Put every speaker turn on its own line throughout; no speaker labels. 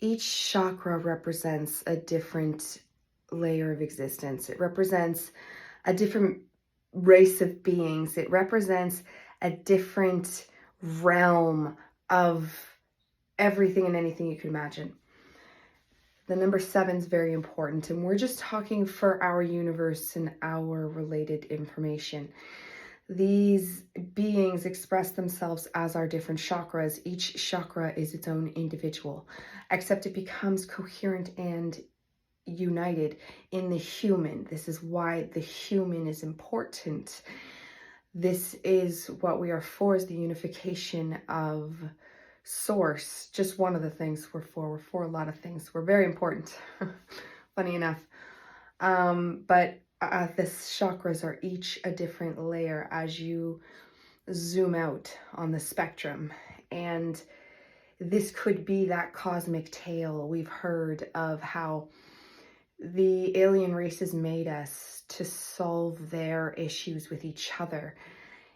Each chakra represents a different layer of existence. It represents a different race of beings. It represents a different realm of everything and anything you can imagine. The number 7 is very important, and we're just talking for our universe and our related information. These beings express themselves as our different chakras. Each chakra is its own individual, except it becomes coherent and united in the human. This is why the human is important. This is what we are for, is the unification of source. Just one of the things we're for. We're for a lot of things. We're very important. Funny enough. But the chakras are each a different layer as you zoom out on the spectrum. And this could be that cosmic tale we've heard of, how the alien races made us to solve their issues with each other.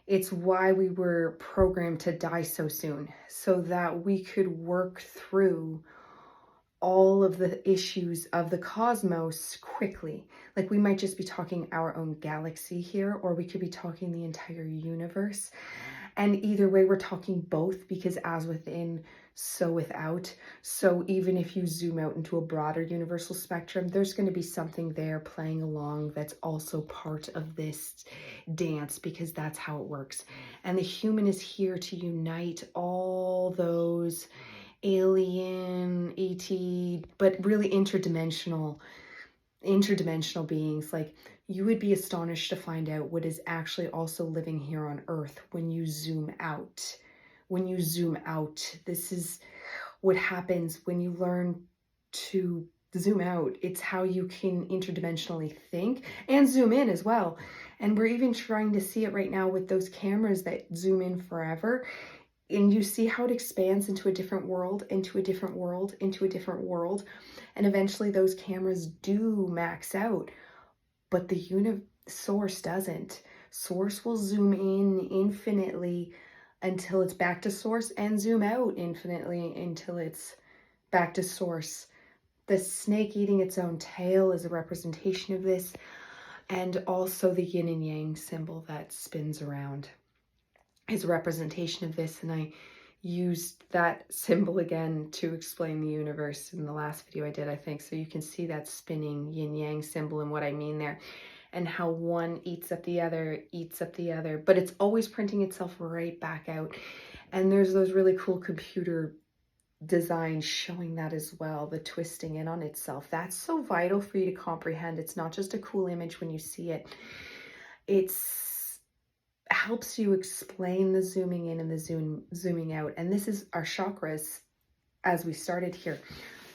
It's why we were programmed to die so soon, so that we could work through all of the issues of the cosmos quickly. Like, we might just be talking our own galaxy here, or we could be talking the entire universe. And either way, we're talking both, because as within, so without. So even if you zoom out into a broader universal spectrum, there's going to be something there playing along that's also part of this dance, because that's how it works. And the human is here to unite all those alien, ET, but really interdimensional beings. Like, you would be astonished to find out what is actually also living here on Earth when you zoom out. When you zoom out, this is what happens when you learn to zoom out. It's how you can interdimensionally think and zoom in as well. And we're even trying to see it right now with those cameras that zoom in forever. And you see how it expands into a different world, into a different world, into a different world. And eventually those cameras do max out, but the source doesn't. Source will zoom in infinitely until it's back to source, and zoom out infinitely until it's back to source. The snake eating its own tail is a representation of this, and also the yin and yang symbol that spins around is a representation of this. And I used that symbol again to explain the universe in the last video I did, I think. So you can see that spinning yin yang symbol and what I mean there, and how one eats up the other, but it's always printing itself right back out. And there's those really cool computer designs showing that as well, the twisting in on itself. That's so vital for you to comprehend. It's not just a cool image when you see it. It's helps you explain the zooming in and the zooming out. And this is our chakras, as we started here.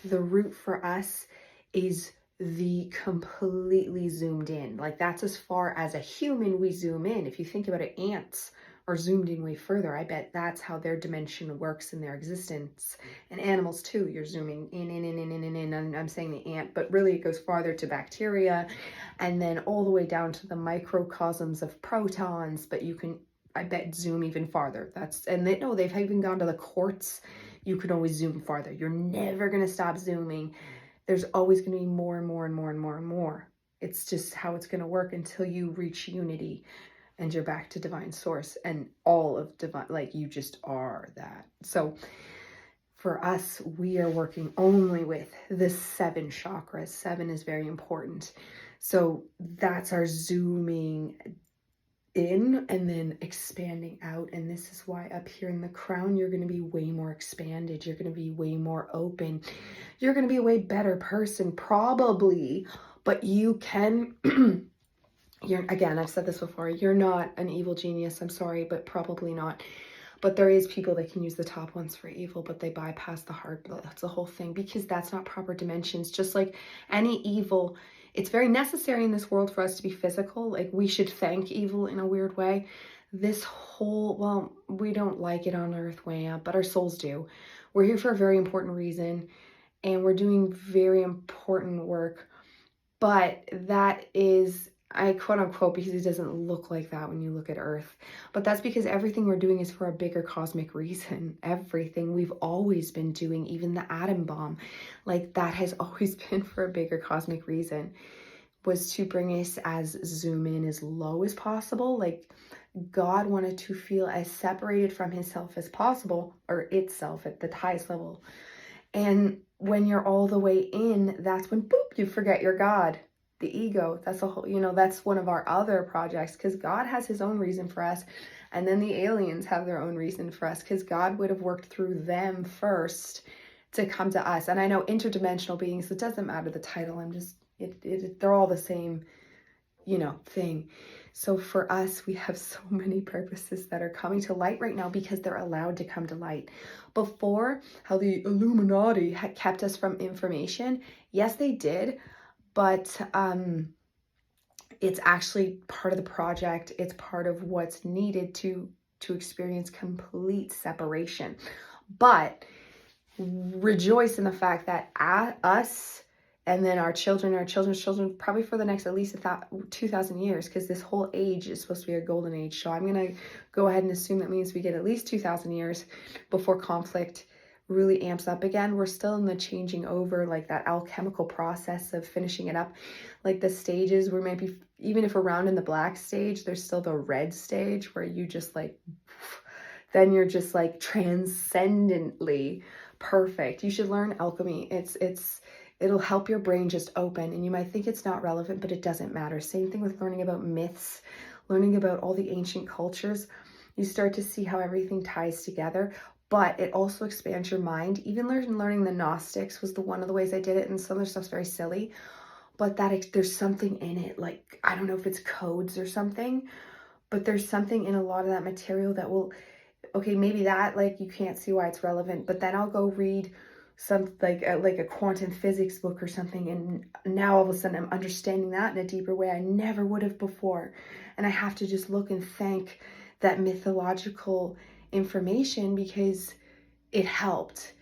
The root for us is the completely zoomed in. Like, that's as far as a human we zoom in. If you think about it, ants are zoomed in way further. I bet that's how their dimension works in their existence. And animals too, you're zooming in. And I'm saying the ant, but really it goes farther to bacteria, and then all the way down to the microcosms of protons. But you can, I bet, zoom even farther. They've even gone to the quartz. You can always zoom farther. You're never going to stop zooming. There's always going to be more and more and more and more and more. It's just how it's going to work until you reach unity and you're back to divine source and all of divine, like, you just are that. So for us, we are working only with the 7 chakras. 7 is very important. So that's our zooming in and then expanding out. And this is why up here in the crown, you're going to be way more expanded. You're going to be way more open. You're going to be a way better person, probably. But you can, again, I've said this before, you're not an evil genius. I'm sorry, but probably not. But there is people that can use the top ones for evil, but they bypass the heart. That's the whole thing, because that's not proper dimensions. Just like any evil, it's very necessary in this world for us to be physical. Like, we should thank evil in a weird way. This whole, well, we don't like it on Earth, way up, but our souls do. We're here for a very important reason, and we're doing very important work. But that is I quote unquote, because it doesn't look like that when you look at Earth. But that's because everything we're doing is for a bigger cosmic reason. Everything we've always been doing, even the atom bomb, like that has always been for a bigger cosmic reason, was to bring us as zoom in as low as possible. Like God wanted to feel as separated from himself as possible, or itself at the highest level. And when you're all the way in, that's when boop, you forget your God, the ego. That's a whole, that's one of our other projects, because God has his own reason for us. And then the aliens have their own reason for us, because God would have worked through them first to come to us. And I know interdimensional beings, it doesn't matter the title. They're all the same, thing. So for us, we have so many purposes that are coming to light right now because they're allowed to come to light. Before, how the Illuminati had kept us from information, yes, they did, but it's actually part of the project. It's part of what's needed to experience complete separation. But rejoice in the fact that us, and then our children's children, probably for the next at least 2,000 years, because this whole age is supposed to be a golden age. So I'm going to go ahead and assume that means we get at least 2,000 years before conflict really amps up again. We're still in the changing over, like that alchemical process of finishing it up. Like the stages, we might be, even if we're around in the black stage, there's still the red stage where you just like, then you're just like transcendently perfect. You should learn alchemy. It'll help your brain just open, and you might think it's not relevant, but it doesn't matter. Same thing with learning about myths, learning about all the ancient cultures. You start to see how everything ties together, but it also expands your mind. Even learning the Gnostics was one of the ways I did it, and some of the stuff's very silly, but there's something in it. Like, I don't know if it's codes or something, but there's something in a lot of that material that will, okay, maybe that, like, you can't see why it's relevant, but then I'll go read some like a quantum physics book or something, and now all of a sudden I'm understanding that in a deeper way I never would have before. And I have to just look and thank that mythological information, because it helped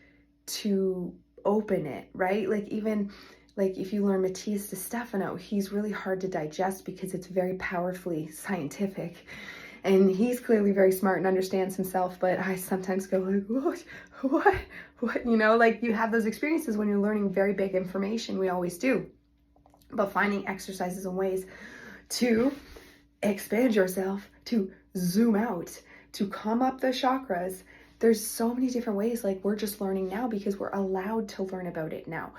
to open it, right? Like, even like if you learn Matthias de Stefano, he's really hard to digest because it's very powerfully scientific. And he's clearly very smart and understands himself, but I sometimes go like, what, like you have those experiences when you're learning very big information. We always do. But finding exercises and ways to expand yourself, to zoom out, to come up the chakras. There's so many different ways. Like, we're just learning now because we're allowed to learn about it now.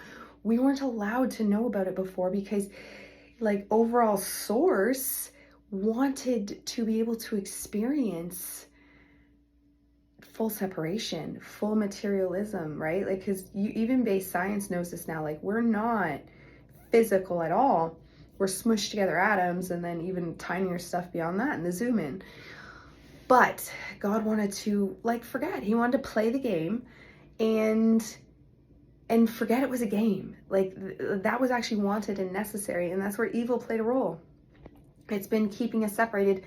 We weren't allowed to know about it before because, like, overall source wanted to be able to experience full separation, full materialism, right? Like, because even base science knows this now. Like, we're not physical at all. We're smushed together atoms, and then even tinier stuff beyond that in the zoom in. But God wanted to, like, forget. He wanted to play the game and forget it was a game. Like, that was actually wanted and necessary, and that's where evil played a role. It's been keeping us separated.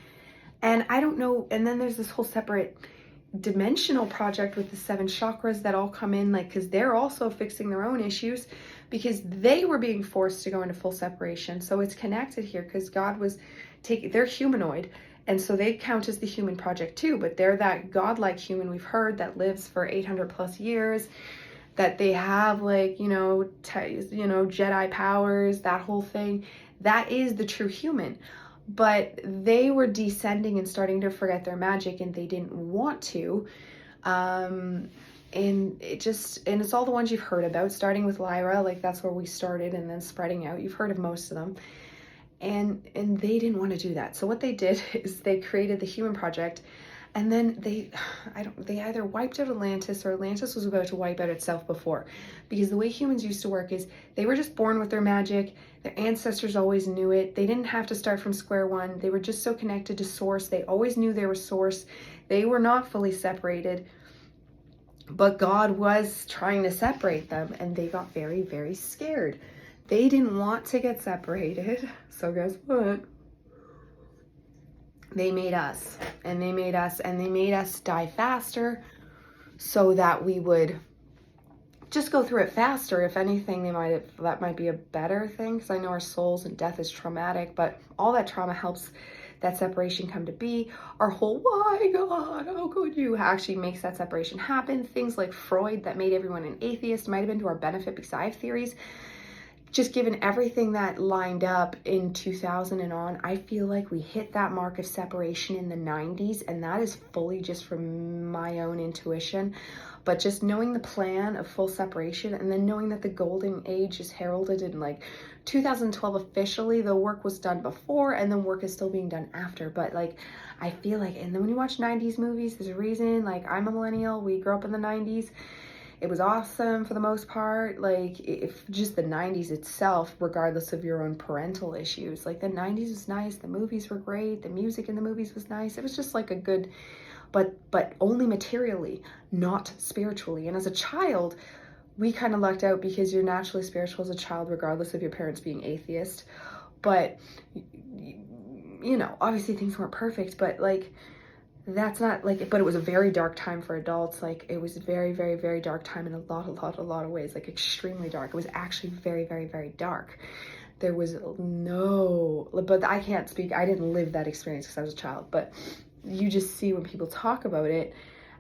And I don't know, and then there's this whole separate dimensional project with the 7 chakras that all come in, like, because they're also fixing their own issues because they were being forced to go into full separation. So it's connected here because God was they're humanoid, and so they count as the human project too, but they're that godlike human we've heard that lives for 800 plus years, that they have, like, Jedi powers, that whole thing. That is the true human. But they were descending and starting to forget their magic, and they didn't want to. And it's all the ones you've heard about, starting with Lyra, like that's where we started, and then spreading out. You've heard of most of them. And they didn't want to do that. So what they did is they created the Human Project, and then they either wiped out Atlantis, or Atlantis was about to wipe out itself before. Because the way humans used to work is they were just born with their magic. Their ancestors always knew it. They didn't have to start from square one. They were just so connected to source. They always knew they were source. They were not fully separated. But God was trying to separate them, and they got very, very scared. They didn't want to get separated. So guess what? They made us, and they made us die faster so that we would just go through it faster. If anything, that might be a better thing, because I know our souls and death is traumatic, but all that trauma helps that separation come to be. Our whole, why God, how could you, actually makes that separation happen. Things like Freud that made everyone an atheist might have been to our benefit, because I have theories. Just given everything that lined up in 2000 and on, I feel like we hit that mark of separation in the 90s, and that is fully just from my own intuition. But just knowing the plan of full separation, and then knowing that the golden age is heralded in like 2012 officially, the work was done before, and then work is still being done after. But like, I feel like, and then when you watch 90s movies, there's a reason. Like, I'm a millennial, we grew up in the 90s. It was awesome for the most part. Like, if just the 90s itself, regardless of your own parental issues, like the 90s was nice. The movies were great. The music in the movies was nice. It was just like a good, but only materially, not spiritually. And as a child, we kind of lucked out, because you're naturally spiritual as a child, regardless of your parents being atheist. But, you know, obviously things weren't perfect, but like, that's not like, but it was a very dark time for adults. Like, it was a very, very, very dark time in a lot of ways, like extremely dark. It was actually very, very, very dark. There was no, but I can't speak, I didn't live that experience because I was a child, but you just see when people talk about it,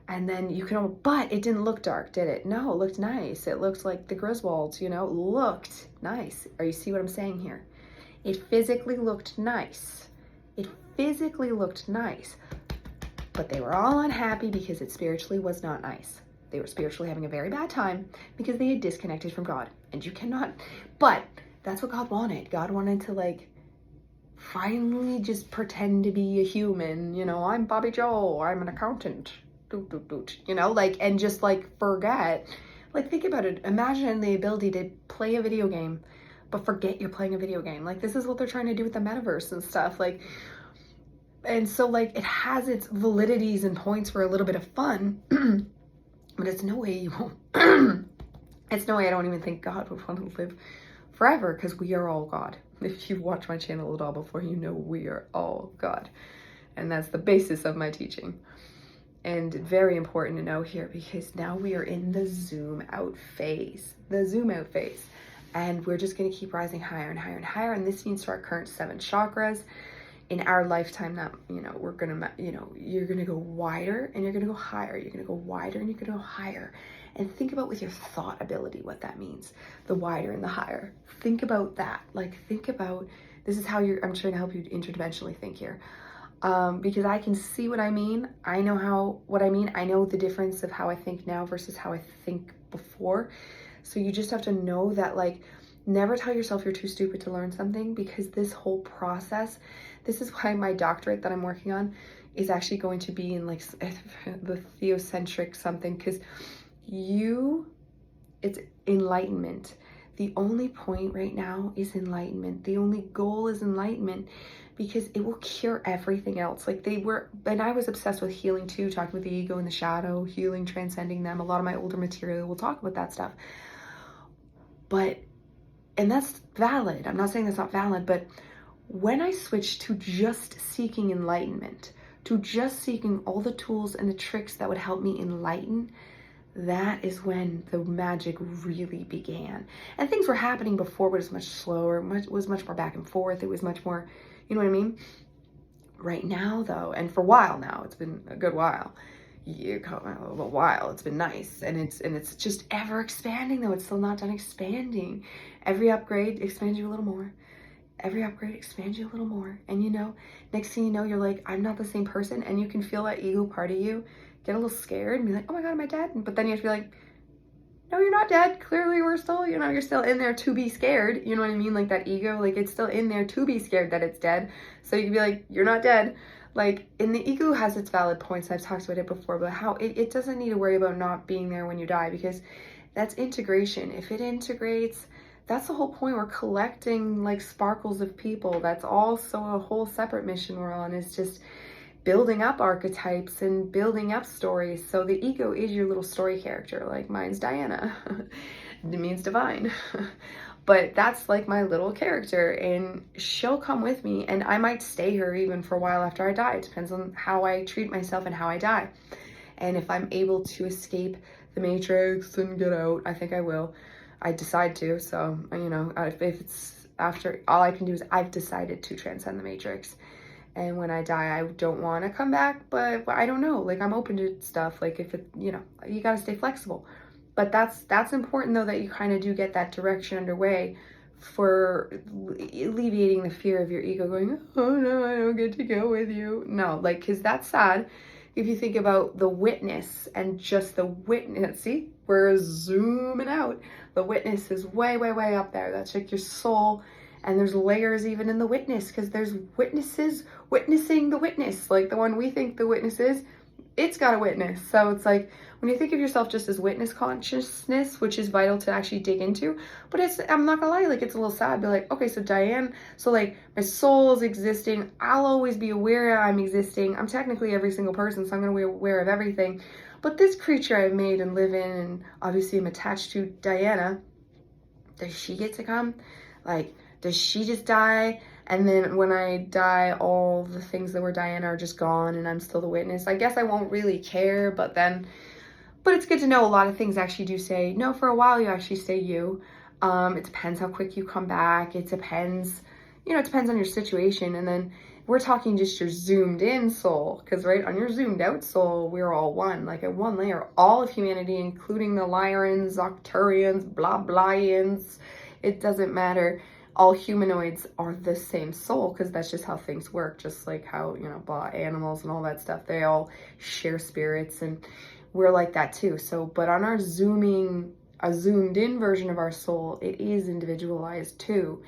and then you can, but it didn't look dark, did it? No, it looked nice. It looked like the Griswolds, you know, looked nice. Or you see what I'm saying here? It physically looked nice. It physically looked nice. But they were all unhappy because it spiritually was not nice. They were spiritually having a very bad time because they had disconnected from God. And you cannot, but that's what God wanted. God wanted to like finally just pretend to be a human. You know, I'm Bobby Joe, I'm an accountant. Doot, doot, doot. You know, like, and just like forget. Like, think about it. Imagine the ability to play a video game, but forget you're playing a video game. Like, this is what they're trying to do with the metaverse and stuff. Like, and so like, it has its validities and points for a little bit of fun, but it's no way you won't. It's no way I don't even think God would want to live forever, because we are all God. If you've watched my channel at all before, you know we are all God. And that's the basis of my teaching. And very important to know here, because now we are in the zoom out phase, and we're just going to keep rising higher and higher and higher. And this means to our current 7 chakras in our lifetime, that, you know, we're going to, you know, you're going to go wider and you're going to go higher. You're going to go wider and you're going to go higher. And think about with your thought ability what that means, the wider and the higher. Think about that. Like, think about, this is how I'm trying to help you interdimensionally think here. Because I can see what I mean. I know what I mean. I know the difference of how I think now versus how I think before. So you just have to know that, like, never tell yourself you're too stupid to learn something, because this whole process, this is why my doctorate that I'm working on is actually going to be in like the theocentric something, because it's enlightenment. The only point right now is enlightenment. The only goal is enlightenment, because it will cure everything else. Like, and I was obsessed with healing too, talking with the ego and the shadow, healing, transcending them. A lot of my older material will talk about that stuff. And that's valid. I'm not saying that's not valid, but when I switched to just seeking enlightenment, to just seeking all the tools and the tricks that would help me enlighten, that is when the magic really began. And things were happening before, but it was much slower, was much more back and forth. It was much more, you know what I mean? Right now though, and for a while now, it's been a good while, it's been nice. And it's just ever expanding though. It's still not done expanding. Every upgrade expands you a little more. Every upgrade expands you a little more. And you know, next thing you know, you're like, I'm not the same person. And you can feel that ego part of you get a little scared and be like, oh my God, am I dead? But then you have to be like, no, you're not dead. Clearly we're still, you know, you're still in there to be scared. You know what I mean? Like, that ego, like, it's still in there to be scared that it's dead. So you can be like, you're not dead. Like, and the ego has its valid points. I've talked about it before, but how it doesn't need to worry about not being there when you die, because that's integration. If it integrates, that's the whole point. We're collecting like sparkles of people. That's also a whole separate mission we're on, is just building up archetypes and building up stories. So the ego is your little story character. Like, mine's Diana. It means divine. But that's like my little character, and she'll come with me, and I might stay her even for a while after I die. It depends on how I treat myself and how I die. And if I'm able to escape the Matrix and get out. I think I will. I decide to. So, you know, if it's after, all I can do is I've decided to transcend the Matrix. And when I die, I don't want to come back, but I don't know. Like, I'm open to stuff. Like, if it, you know, you got to stay flexible. But that's important, though, that you kind of do get that direction underway for alleviating the fear of your ego going, oh no, I don't get to go with you. No, like, because that's sad. If you think about the witness and just the witness, see, we're zooming out. The witness is way, way, way up there. That's like your soul. And there's layers even in the witness, because there's witnesses witnessing the witness. Like the one we think the witness is, it's got a witness. So it's like, when you think of yourself just as witness consciousness, which is vital to actually dig into, but it's, I'm not gonna lie, like, it's a little sad. Be like, okay, so Diane, so like my soul is existing. I'll always be aware I'm existing. I'm technically every single person, so I'm gonna be aware of everything. But this creature I've made and live in, and obviously I'm attached to Diana, does she get to come? Like, does she just die? And then when I die, all the things that were Diana are just gone and I'm still the witness. I guess I won't really care, but it's good to know a lot of things actually do say, no, for a while you actually stay you. It depends how quick you come back. It depends, you know, it depends on your situation. And then we're talking just your zoomed in soul, because right on your zoomed out soul, we're all one, like at one layer, all of humanity, including the Lyrans, Octurians, blah blahians. It doesn't matter. All humanoids are the same soul, because that's just how things work. Just like how, you know, animals and all that stuff, they all share spirits, and we're like that too. So, but on our zoomed in version of our soul, it is individualized too.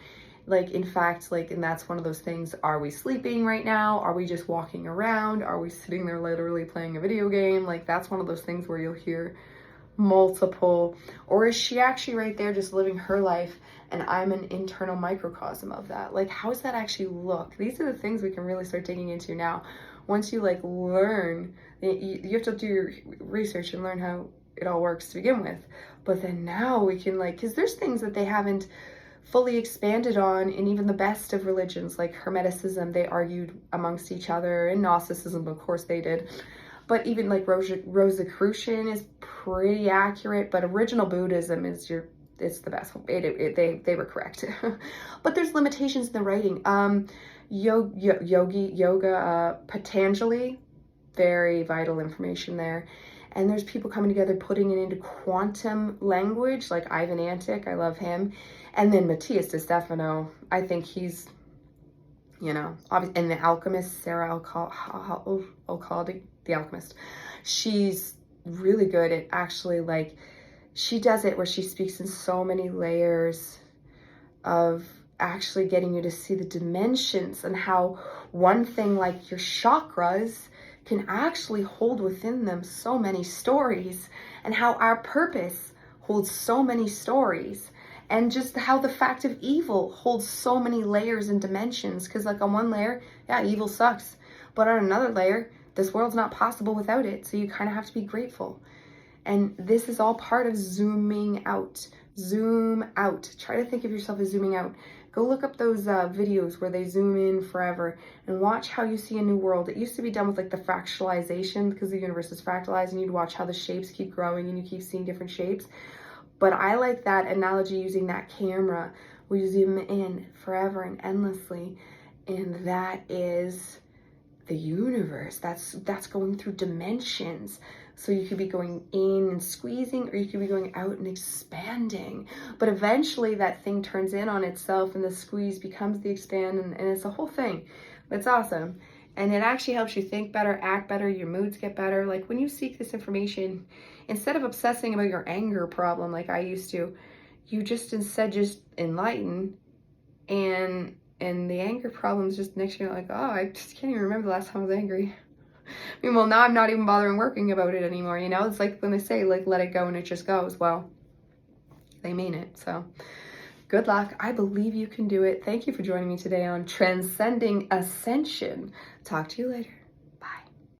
Like, in fact, like, and that's one of those things. Are we sleeping right now? Are we just walking around? Are we sitting there literally playing a video game? Like, that's one of those things where you'll hear multiple, or is she actually right there just living her life and I'm an internal microcosm of that? Like, how does that actually look? These are the things we can really start digging into now. Once you like learn, you have to do your research and learn how it all works to begin with. But then now we can, like, because there's things that they haven't fully expanded on in even the best of religions, like Hermeticism, they argued amongst each other, and Gnosticism, of course they did. But even like Rosicrucian is pretty accurate, but original Buddhism is it's the best. They were correct. But there's limitations in the writing. Yoga, Patanjali, very vital information there. And there's people coming together, putting it into quantum language, like Ivan Antic, I love him. And then Matthias de Stefano, I think he's, you know, and the alchemist, Sarah Alcaldi, the alchemist, she's really good at actually, like, she does it where she speaks in so many layers of actually getting you to see the dimensions, and how one thing like your chakras can actually hold within them so many stories, and how our purpose holds so many stories, and just how the fact of evil holds so many layers and dimensions. Because like on one layer, yeah, evil sucks, but on another layer, this world's not possible without it, so you kind of have to be grateful. And this is all part of zooming out. Zoom out. Try to think of yourself as zooming out. Go look up those videos where they zoom in forever and watch how you see a new world. It used to be done with like the fractalization, because the universe is fractalized, and you'd watch how the shapes keep growing and you keep seeing different shapes. But I like that analogy, using that camera where you zoom in forever and endlessly. And that is the universe. That's going through dimensions. So you could be going in and squeezing, or you could be going out and expanding. But eventually that thing turns in on itself, and the squeeze becomes the expand, and it's a whole thing. It's awesome. And it actually helps you think better, act better, your moods get better. Like when you seek this information, instead of obsessing about your anger problem like I used to, you just instead just enlighten, and the anger problem's just next year, like, oh, I just can't even remember the last time I was angry. I mean, well, now I'm not even bothering working about it anymore, you know? It's like when they say, like, let it go and it just goes. Well, they mean it. So good luck. I believe you can do it. Thank you for joining me today on Transcending Ascension. Talk to you later.